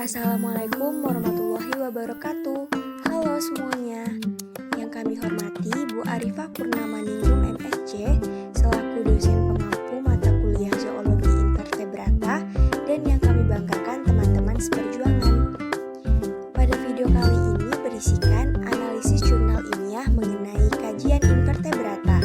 Assalamualaikum warahmatullahi wabarakatuh. Halo semuanya. Yang kami hormati Bu Arifah Purnama-Ningrum MSc selaku dosen pengampu mata kuliah Zoologi Invertebrata dan yang kami banggakan teman-teman seperjuangan. Pada video kali ini berisikan analisis jurnal ilmiah mengenai kajian invertebrata.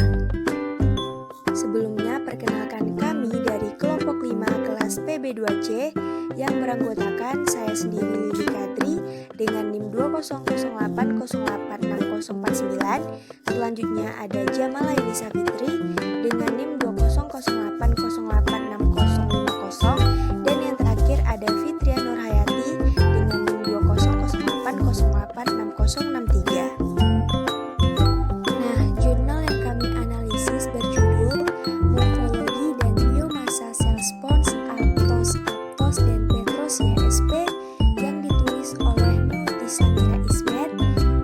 Sebelumnya perkenalkan kami dari kelompok 5 kelas PB2C yang beranggotakan saya sendiri Lili Kadri dengan NIM 20080864049. Selanjutnya ada Jamala Yunisa Fitri dengan NIM 20080865050 dan yang terakhir ada Fitria Nurhayati dengan NIM 20080086063. Nah, jurnal yang kami analisis berjudul Morfologi dan Biomasa Sel Spons Aptos dan Petrosia sp yang ditulis oleh Nur Samira Ismet,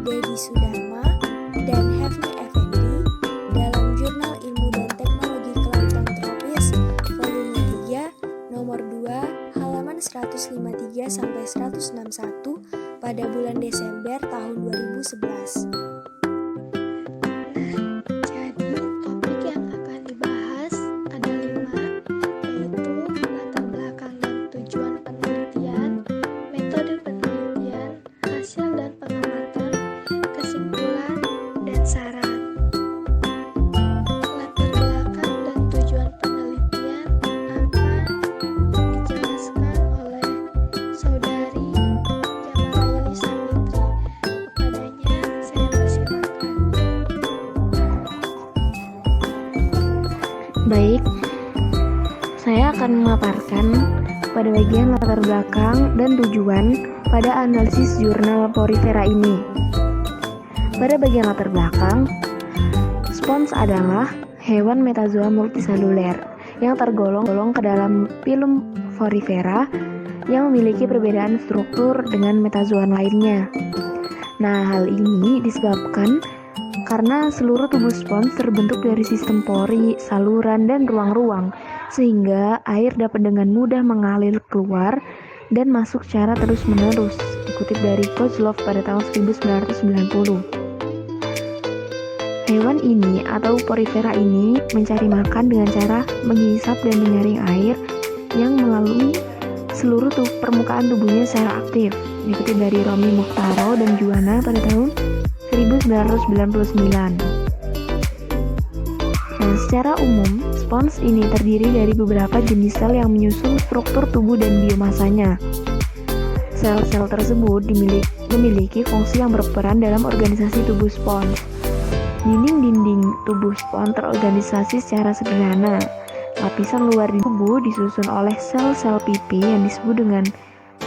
Dedi Sudarma, dan Hefni Effendi dalam Jurnal Ilmu dan Teknologi Kelautan Tropis volume 3 nomor 2 halaman 153-161 pada bulan Desember tahun 2011. Jadi, topik yang akan dibahas ada 5, yaitu latar belakang dan tujuan penelitian, metode penelitian, hasil dan pengamatan, kesimpulan, dan saran. Latar belakang dan tujuan penelitian akan dijelaskan oleh Saudari Jamala Yunisa Fitri. Kepadanya saya persilakan. Baik, saya akan memaparkan pada bagian latar belakang dan tujuan pada analisis jurnal Porifera ini. Pada bagian latar belakang, spons adalah hewan metazoa multiseluler yang tergolong ke dalam filum Porifera yang memiliki perbedaan struktur dengan metazoan lainnya. Nah, hal ini disebabkan karena seluruh tubuh spons terbentuk dari sistem pori, saluran, dan ruang-ruang, sehingga air dapat dengan mudah mengalir keluar dan masuk secara terus-menerus, dikutip dari Kozlov pada tahun 1990. Hewan ini atau Porifera ini mencari makan dengan cara menghisap dan menyaring air yang melalui seluruh permukaan tubuhnya secara aktif, dikutip dari Romi Mukhtaro dan Juwana pada tahun 1999. Nah, secara umum, spons ini terdiri dari beberapa jenis sel yang menyusun struktur tubuh dan biomasanya. Sel-sel tersebut memiliki fungsi yang berperan dalam organisasi tubuh spons. Dinding-dinding tubuh spons terorganisasi secara sederhana. Lapisan luar di tubuh disusun oleh sel-sel pipi yang disebut dengan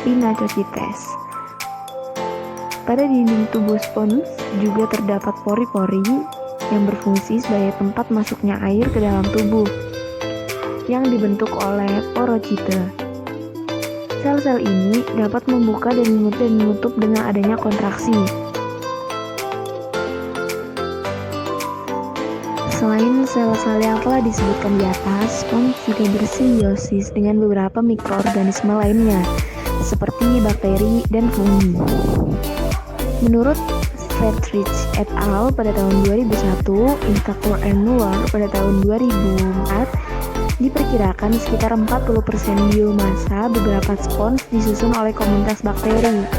pinacocytes. Pada dinding tubuh spons juga terdapat pori-pori yang berfungsi sebagai tempat masuknya air ke dalam tubuh yang dibentuk oleh porocite. Sel-sel ini dapat membuka dan menutup dengan adanya kontraksi. Selain sel-sel yang telah disebutkan di atas, spons juga bersimbiosis dengan beberapa mikroorganisme lainnya seperti bakteri dan fungi. Menurut Friedrich et al. Pada tahun 2001, Instacor and Muller pada tahun 2004, diperkirakan sekitar 40% biomasa beberapa spons disusun oleh komunitas bakteri.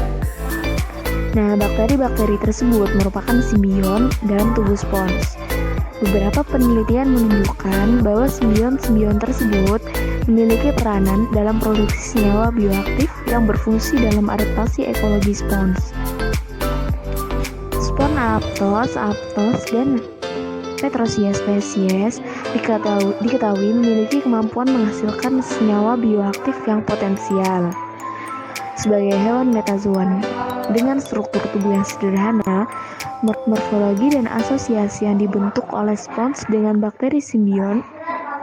Nah, bakteri-bakteri tersebut merupakan simbion dalam tubuh spons. Beberapa penelitian menunjukkan bahwa simbion-simbion tersebut memiliki peranan dalam produksi senyawa bioaktif yang berfungsi dalam adaptasi ekologi spons. Spons Aptos, dan Petrosia spesies diketahui memiliki kemampuan menghasilkan senyawa bioaktif yang potensial. Sebagai hewan metazoan dengan struktur tubuh yang sederhana, morfologi dan asosiasi yang dibentuk oleh spons dengan bakteri simbion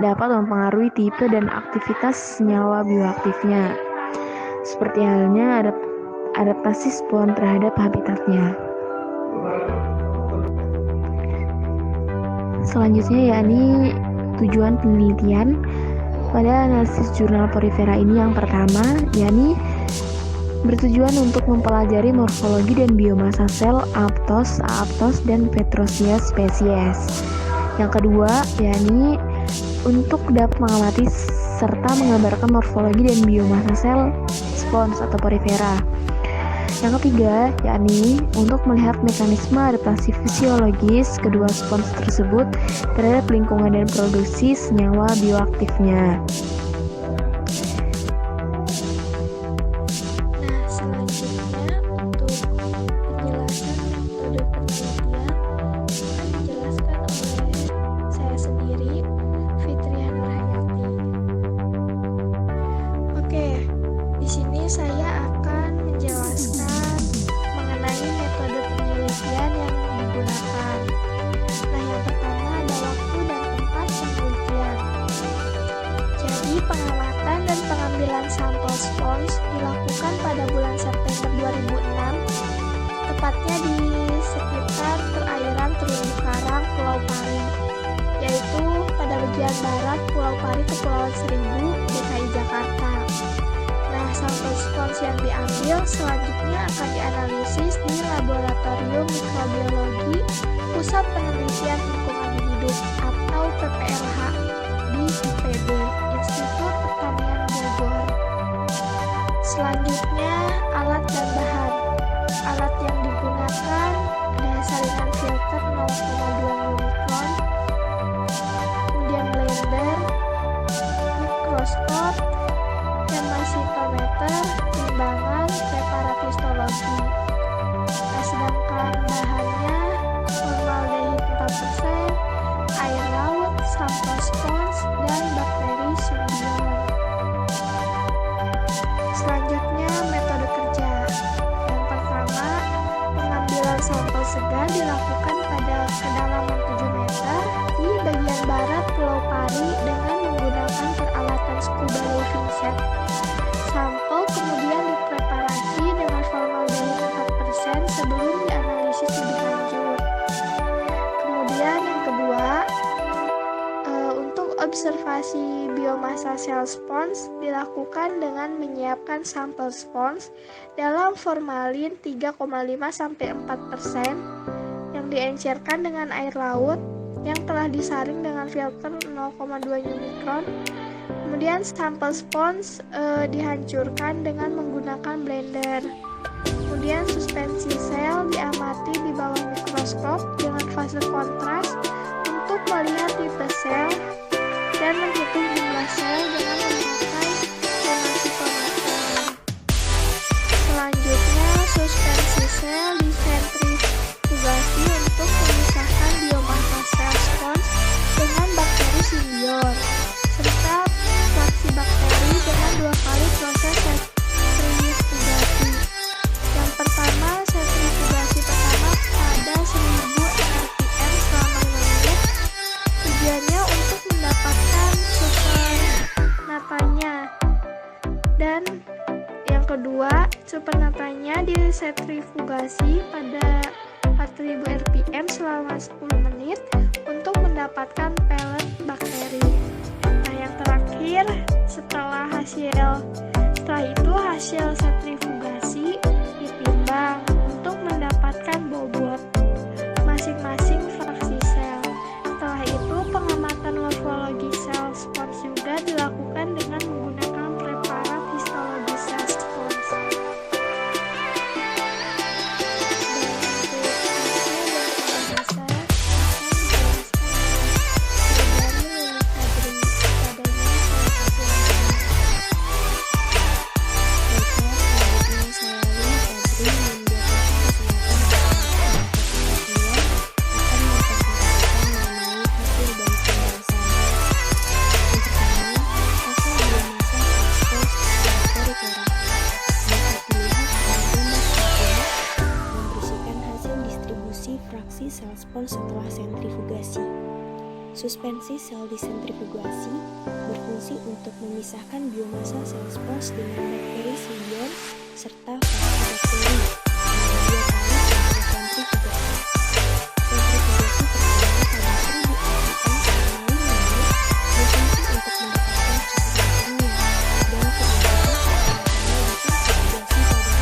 dapat mempengaruhi tipe dan aktivitas senyawa bioaktifnya, seperti halnya adaptasi spons terhadap habitatnya. Selanjutnya yakni tujuan penelitian pada analisis jurnal Porifera ini. Yang pertama yakni bertujuan untuk mempelajari morfologi dan biomasa sel aptos, aaptos, dan petrosia spesies. Yang kedua, yakni untuk dapat mengamati serta menggambarkan morfologi dan biomasa sel spons atau porifera. Yang ketiga, yakni untuk melihat mekanisme adaptasi fisiologis kedua spons tersebut terhadap lingkungan dan produksi senyawa bioaktifnya. Nah, selanjutnya untuk penjelasan metode penelitian akan dijelaskan oleh saya sendiri, Fitriah Nurhayati. Oke, di sini saya akan menjelaskan mengenai metode penelitian yang digunakan. Nah, yang pertama ada waktu dan tempat penelitian. Jadi, pengamatan dan pengambilan sampel spons dilakukan pada bulan September 2006, tepatnya di sekitar perairan terumbu karang Pulau Pari, yaitu pada bagian barat Pulau Pari, Kepulauan Seribu, DKI Jakarta. Nah, sampel spons yang diambil selanjutnya akan dianalisis di Laboratorium Mikrobiologi Pusat Penelitian Lingkungan Hidup atau PPLH di IPB, Institut Pertanian Bogor. Selanjutnya, alat dan bahan. Alat yang digunakan ada salinan filter 0,2 mikron, kemudian blender, mikroskop, hemasitometer, timbangan, preparat histologi. Nah, sedangkan bahannya formaldehid 4%, air laut, sampel spons, dan bakteri symbion. Selanjutnya, metode kerja. Yang pertama, pengambilan sampel segar dilakukan pada kedalaman 7 meter di bagian barat Pulau Pari dengan menggunakan peralatan scuba diving set. Sampel kemudian dipreparasi dengan formaldehid 4% sebelum dianalisis lebih lanjut. Kemudian yang kedua, untuk observasi biomasa sel spons dilakukan dengan menyiapkan sampel spons dalam formalin 3,5-4% yang diencerkan dengan air laut yang telah disaring dengan filter 0,2 mikron. Kemudian sampel spons dihancurkan dengan menggunakan blender. Kemudian suspensi sel diamati di bawah mikroskop dengan fase kontras untuk melihat tipe sel dan menghitung jumlah sel dengan memakai hemasitometer. Selanjutnya, suspensi sel disentrifugasi untuk memisahkan biomasa sel spons dengan bakteri symbion, serta fraksi bakteri dengan 2 kali proses sentrifugasi. Yang pertama, sentrifugasi pertama pada 1000 rpm selama 5 menit. Tujuannya untuk mendapatkan supernatanya. Dan yang kedua, supernatanya disentrifugasi pada 4000 rpm selama 10 menit untuk mendapatkan pelet bakteri. Nah, yang terakhir, setelah itu hasil sentrifugasi ditimbang untuk mendapatkan bobot masing-masing fraksi sel. Setelah itu, pengamatan morfologi sel spons juga dilakukan dengan menggunakan preparat histologi sel spons. Fraksi sel spons setelah sentrifugasi. Suspensi sel disentrifugasi berfungsi untuk memisahkan biomasa sel spons dengan bakteri symbion serta fraksi bakteri dengan 2 kali proses sentrifugasi. Sentrifugasi pertama pada 1000 rpm selama 5 menit berfungsi untuk mendapatkan cukup kimia, dan kemudian sentrifugasi pada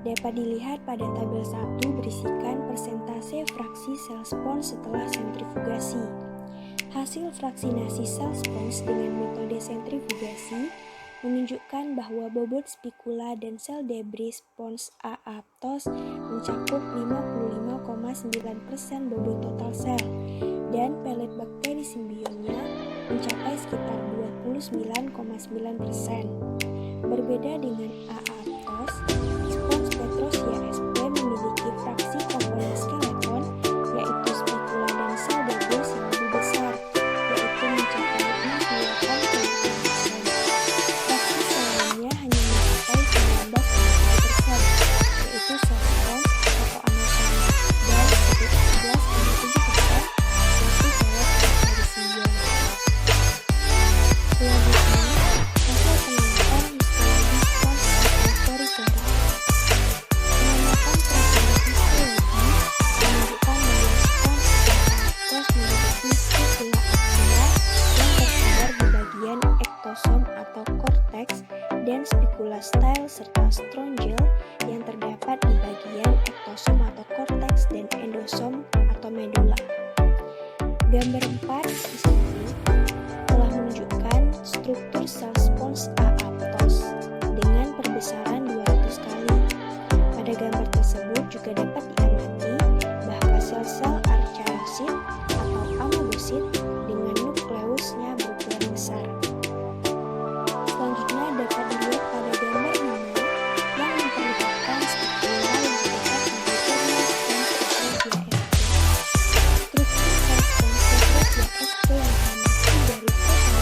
dapat dilihat pada tabel 1 berisikan persentase fraksi sel spons setelah sentrifugasi. Hasil fraksinasi sel spons dengan metode sentrifugasi menunjukkan bahwa bobot spikula dan sel debris spons A aptos mencakup 55,9% bobot total sel, dan pelet bakteri simbionnya mencapai sekitar 29,9%. Berbeda dengan A aptos, spons Petrosia sp memiliki fraksi komponen skeleton, yaitu spikula dan sel debris yang lebih besar, yaitu mencapai 68,5%. Fraksi sel lainnya hanya mencapai 19,1%, yaitu sel spons atau anosoma, dan 11,7%, yaitu pelet bakteri simbion. Selanjutnya, hasil penelitian histologi spons atau peripheral. Pengamatan profiler histologi menunjukkan bahwa spons aptos memiliki spikula axial yang tersebar di bagian ektosom atau korteks dan spikula style serta strongel yang terdapat di bagian ektosom atau korteks dan endosom atau medula. Gambar 4 di sini telah menunjukkan struktur sel spons A aptos dengan perbesaran 200 kali. Pada gambar tersebut juga dapat diamati bahwa sel-sel archaeosit atau amoebosit dengan nukleusnya berukuran besar. Selanjutnya dapat dilihat pada gambar 5 yang memperlihatkan spikula yang terdapat di bagian spons Petrosia sp. Struktur sel spons Petrosia sp yang diamati dari foto ini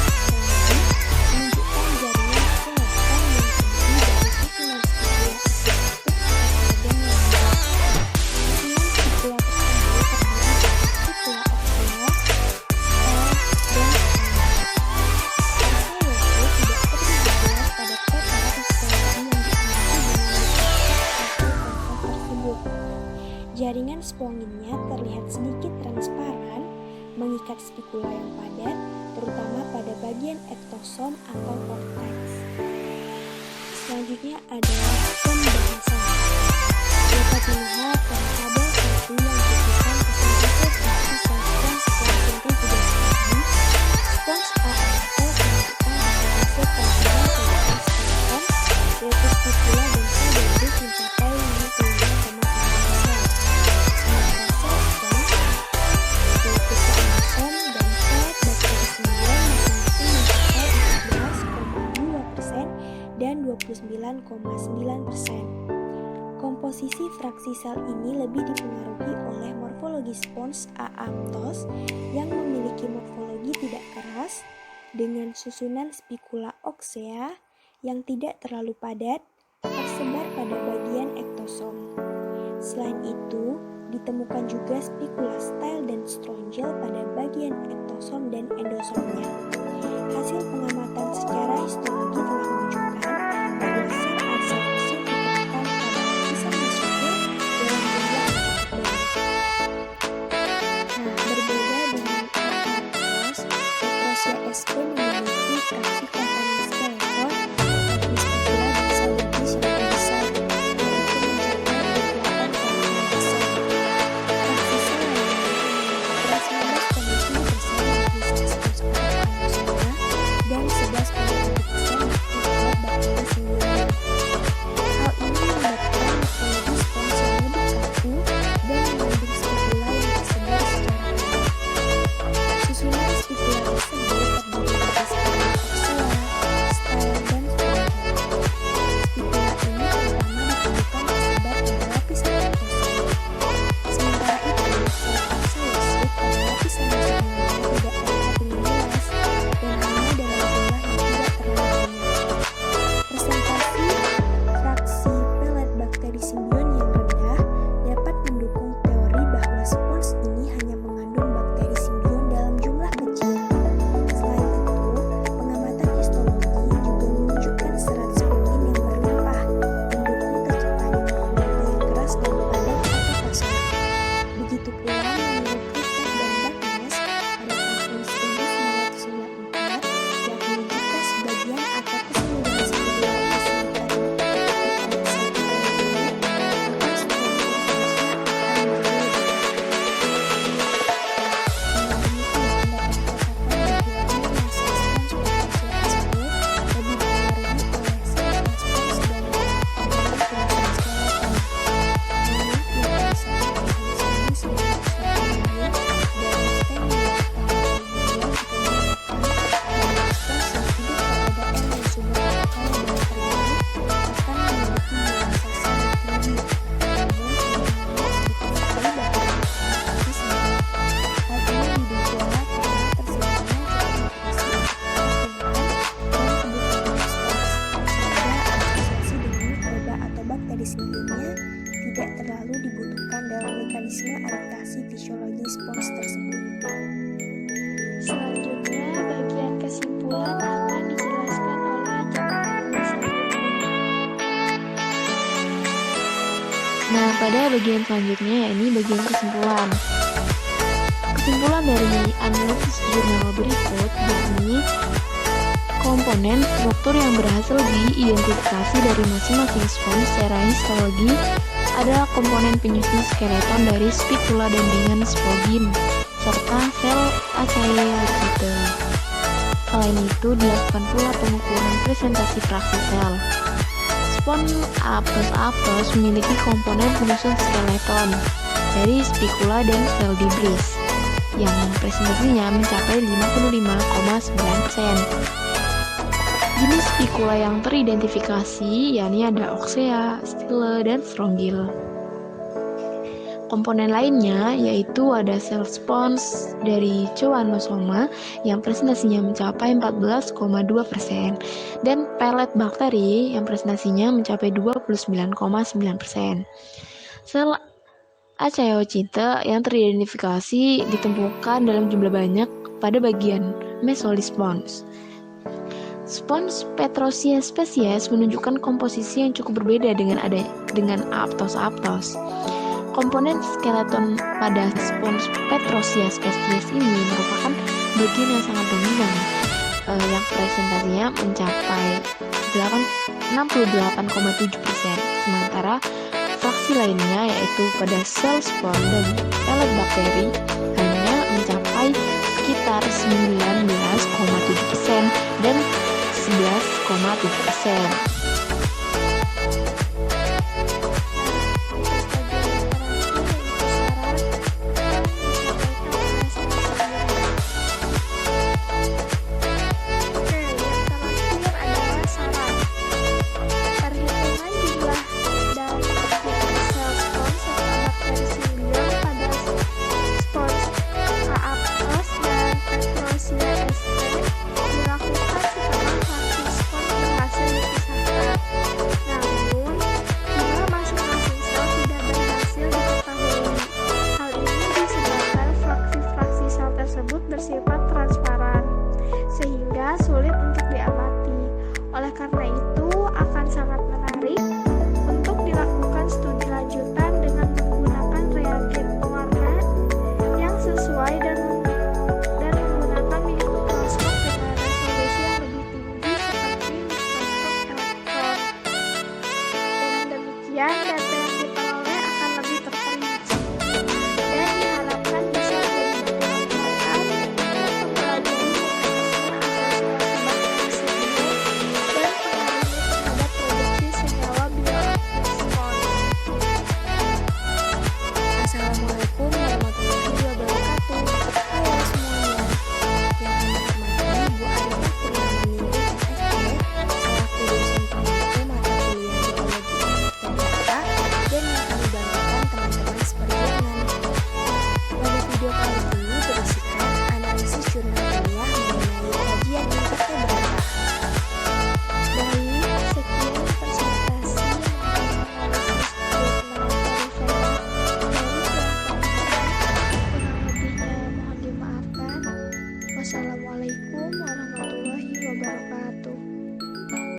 menunjukkan jaringan skeleton yang terdiri dari susunan spikula epitelik atau organ yang membuat. Susunan spikula tersebut terdiri dari spikula axial, style, dan stromal. Archaeosit tidak perlu dijelas pada peta histologi yang diamati dengan mikroskop hasil proses tersebut. Jaringan sponginnya terlihat sedikit transparan, mengikat spikula yang padat, terutama pada bagian ektosom atau korteks. Selanjutnya adalah pembahasan. Dapat dilihat pada tabel 1 yang berisikan persentase fraksi sel spons setelah sentrifugasi tadi. Spons A aptos menunjukkan persentase komponen total skeleton, yaitu spikula dan sel debris mencapai 55,9%. Sementara sel spons, yaitu sel amosom dan pelet bakteri simbion masing-masing mencapai 14,2% dan 29,9%. Komposisi fraksi sel ini lebih dipengaruhi oleh morfologi spons A aptos yang memiliki morfologi tidak keras dengan susunan spikula oksea yang tidak terlalu padat tersebar pada bagian ektosom. Selain itu, ditemukan juga spikula style dan strongel pada bagian ektosom dan endosomnya. Hasil pengamatan secara histologi telah menunjukkan bahwa sel archaeosit ditemukan pada lapisan mesofil dalam jumlah yang cukup banyak. Berbeda dengan A aptos, Petrosia sp memiliki fraksi komponen skeleton, yakni spikula dan sel debris yang lebih besar, yaitu mencapai 28,5%. Fraksi sel lainnya mencapai 19,7% yakni sel spons atau anosoma dan 11,7% yakni pelet tidak terlalu dibutuhkan dalam mekanisme adaptasi fisiologi spons tersebut. Selanjutnya, bagian kesimpulan akan dijelaskan oleh jemaah selanjutnya. Nah, pada bagian selanjutnya yakni bagian kesimpulan. Kesimpulan dari analisis jurnal berikut yakni komponen struktur yang berhasil diidentifikasi dari masing-masing spons secara histologi adalah komponen penyusun skeleton dari spicula dan ringan spogin serta sel achaiocite. Selain itu, dilakukan pula pengukuran presentasi fraksi sel. Spons aptos memiliki komponen penyusun skeleton dari spicula dan sel debris yang presentasinya mencapai 55,9%. Jenis spicula yang teridentifikasi yakni ada oxea, stele, dan strongyle. Komponen lainnya yaitu ada sel spons dari choanosoma yang presentasinya mencapai 14,2% dan pelet bakteri yang presentasinya mencapai 29,9%. Sel achaiocite yang teridentifikasi ditemukan dalam jumlah banyak pada bagian mesolispons. Spons Petrosia spesies menunjukkan komposisi yang cukup berbeda dengan aptos. Komponen skeleton pada spons Petrosia spesies ini merupakan bagian yang sangat dominan, yang presentasinya mencapai 68,7%, sementara fraksi lainnya yaitu pada sel spon dan pelet bakteri hanya mencapai sekitar 19,7% dan 11,7%.